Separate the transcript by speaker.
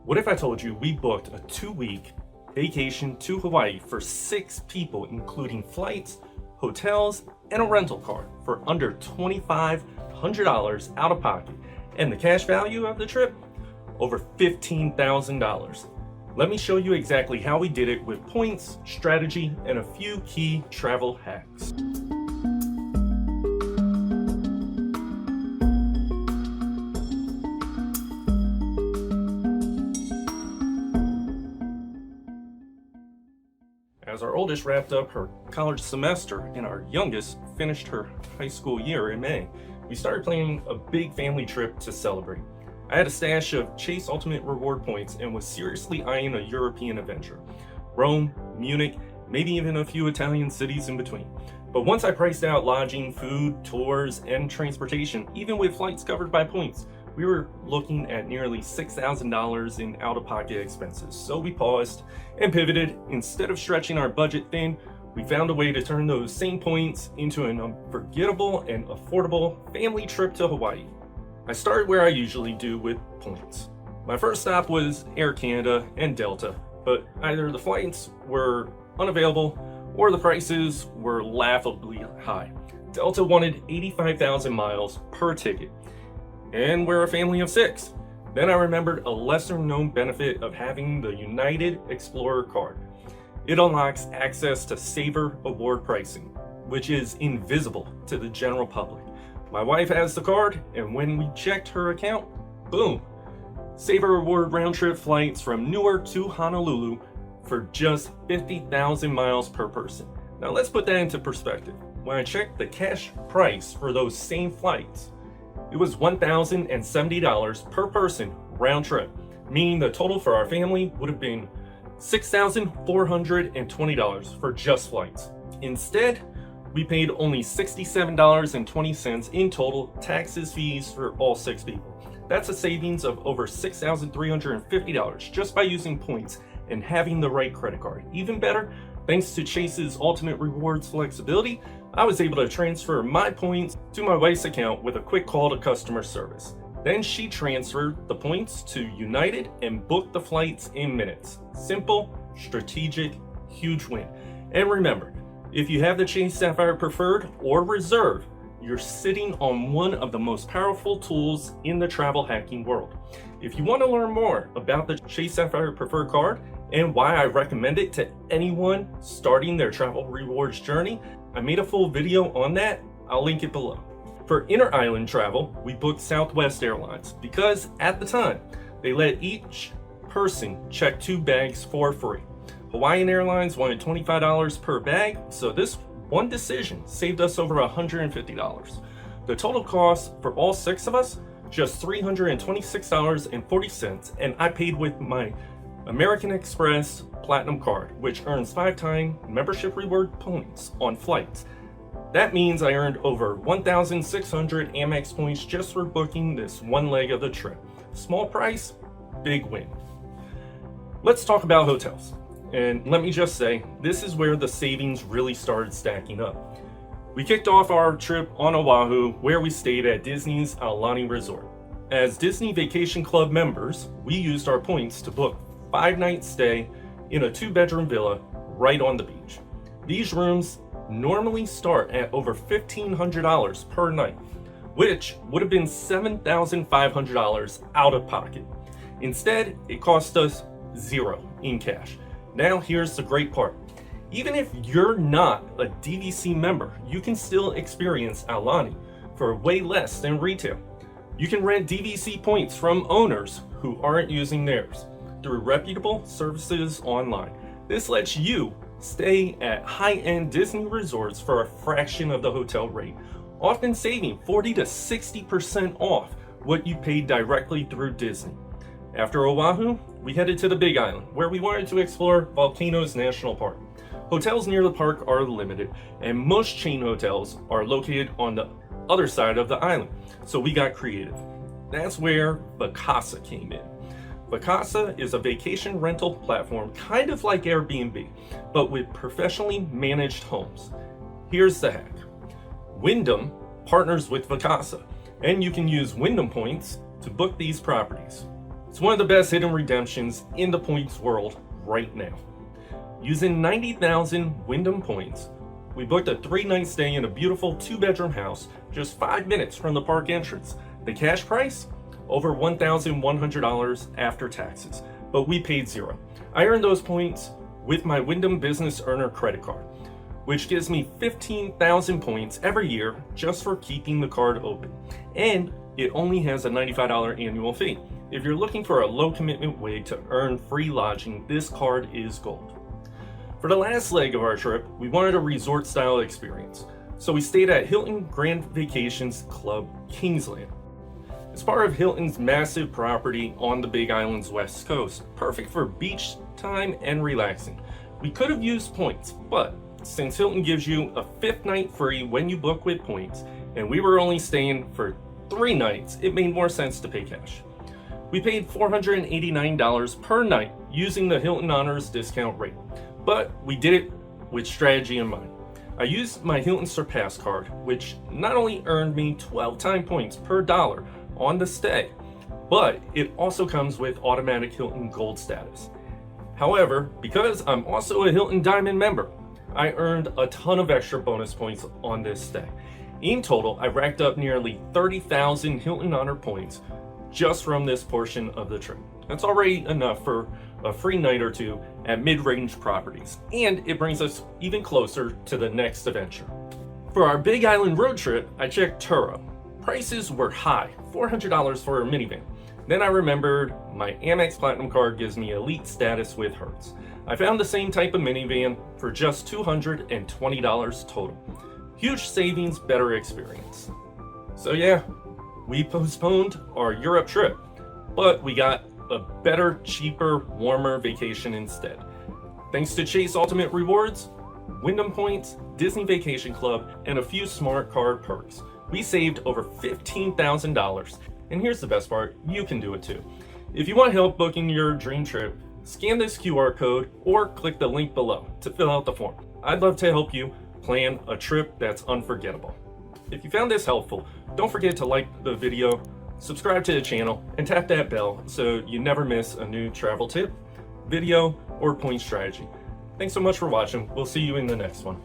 Speaker 1: What if I told you we booked a 2-week vacation to Hawaii for 6 people, including flights, hotels, and a rental car for under $2,500 out of pocket, and the cash value of the trip? Over $15,000. Let me show you exactly how we did it with points, strategy, and a few key travel hacks. As our oldest wrapped up her college semester and our youngest finished her high school year in May, we started planning a big family trip to celebrate. I had a stash of Chase Ultimate Reward points and was seriously eyeing a European adventure. Rome, Munich, maybe even a few Italian cities in between. But once I priced out lodging, food, tours, and transportation, even with flights covered by points, we were looking at nearly $6,000 in out-of-pocket expenses. So we paused and pivoted. Instead of stretching our budget thin, we found a way to turn those same points into an unforgettable and affordable family trip to Hawaii. I started where I usually do, with points. My first stop was Air Canada and Delta, but either the flights were unavailable or the prices were laughably high. Delta wanted 85,000 miles per ticket, and we're a family of 6. Then I remembered a lesser known benefit of having the United Explorer card. It unlocks access to Saver Award pricing, which is invisible to the general public. My wife has the card, and when we checked her account, boom! Saver Award round-trip flights from Newark to Honolulu for just 50,000 miles per person. Now let's put that into perspective. When I checked the cash price for those same flights, it was $1,070 per person round trip, meaning the total for our family would have been $6,420 for just flights. Instead, we paid only $67.20 in total, taxes, fees for all 6 people. That's a savings of over $6,350 just by using points and having the right credit card. Even better, thanks to Chase's Ultimate Rewards flexibility, I was able to transfer my points to my wife's account with a quick call to customer service. Then she transferred the points to United and booked the flights in minutes. Simple, strategic, huge win. And remember, if you have the Chase Sapphire Preferred or Reserve, you're sitting on one of the most powerful tools in the travel hacking world. If you want to learn more about the Chase Sapphire Preferred card and why I recommend it to anyone starting their travel rewards journey, I made a full video on that. I'll link it below. For inter-island travel, we booked Southwest Airlines because at the time, they let each person check 2 bags for free. Hawaiian Airlines wanted $25 per bag, so this one decision saved us over $150. The total cost for all 6 of us, just $326.40, and I paid with my American Express Platinum card, which earns 5-time membership reward points on flights. That means I earned over 1,600 Amex points just for booking this one leg of the trip. Small price, big win. Let's talk about hotels. And let me just say, this is where the savings really started stacking up. We kicked off our trip on Oahu, where we stayed at Disney's Aulani Resort. As Disney Vacation Club members, we used our points to book 5-night stay in a 2-bedroom villa right on the beach. These rooms normally start at over $1,500 per night, which would have been $7,500 out of pocket. Instead, it cost us $0 in cash. Now here's the great part. Even if you're not a DVC member, you can still experience Aulani for way less than retail. You can rent DVC points from owners who aren't using theirs through reputable services online. This lets you stay at high-end Disney resorts for a fraction of the hotel rate, often saving 40 to 60% off what you paid directly through Disney. After Oahu, we headed to the Big Island, where we wanted to explore Volcanoes National Park. Hotels near the park are limited, and most chain hotels are located on the other side of the island, so we got creative. That's where Vacasa came in. Vacasa is a vacation rental platform kind of like Airbnb, but with professionally managed homes. Here's the hack. Wyndham partners with Vacasa, and you can use Wyndham points to book these properties. It's one of the best hidden redemptions in the points world right now. Using 90,000 Wyndham points, we booked a 3-night stay in a beautiful 2-bedroom house just 5 minutes from the park entrance. The cash price? Over $1,100 after taxes, but we paid zero. I earned those points with my Wyndham Business Earner credit card, which gives me 15,000 points every year just for keeping the card open. And it only has a $95 annual fee. If you're looking for a low commitment way to earn free lodging, this card is gold. For the last leg of our trip, we wanted a resort style experience. So we stayed at Hilton Grand Vacations Club Kings Land. It's part of Hilton's massive property on the Big Island's west coast, perfect for beach time and relaxing. We could have used points, but since Hilton gives you a 5th night free when you book with points, and we were only staying for 3 nights, it made more sense to pay cash. We paid $489 per night using the Hilton Honors discount rate, but we did it with strategy in mind. I used my Hilton Surpass card, which not only earned me 12 time points per dollar on the stay, but it also comes with automatic Hilton Gold status. However, because I'm also a Hilton Diamond member, I earned a ton of extra bonus points on this stay. In total, I racked up nearly 30,000 Hilton Honor points just from this portion of the trip. That's already enough for a free night or two at mid-range properties, and it brings us even closer to the next adventure. For our Big Island road trip, I checked Turo. Prices were high, $400 for a minivan. Then I remembered my Amex Platinum card gives me elite status with Hertz. I found the same type of minivan for just $220 total. Huge savings, better experience. So yeah, we postponed our Europe trip, but we got a better, cheaper, warmer vacation instead. Thanks to Chase Ultimate Rewards, Wyndham Points, Disney Vacation Club, and a few smart card perks, we saved over $15,000. And here's the best part, you can do it too. If you want help booking your dream trip, scan this QR code or click the link below to fill out the form. I'd love to help you plan a trip that's unforgettable. If you found this helpful, don't forget to like the video, subscribe to the channel, and tap that bell so you never miss a new travel tip, video, or point strategy. Thanks so much for watching. We'll see you in the next one.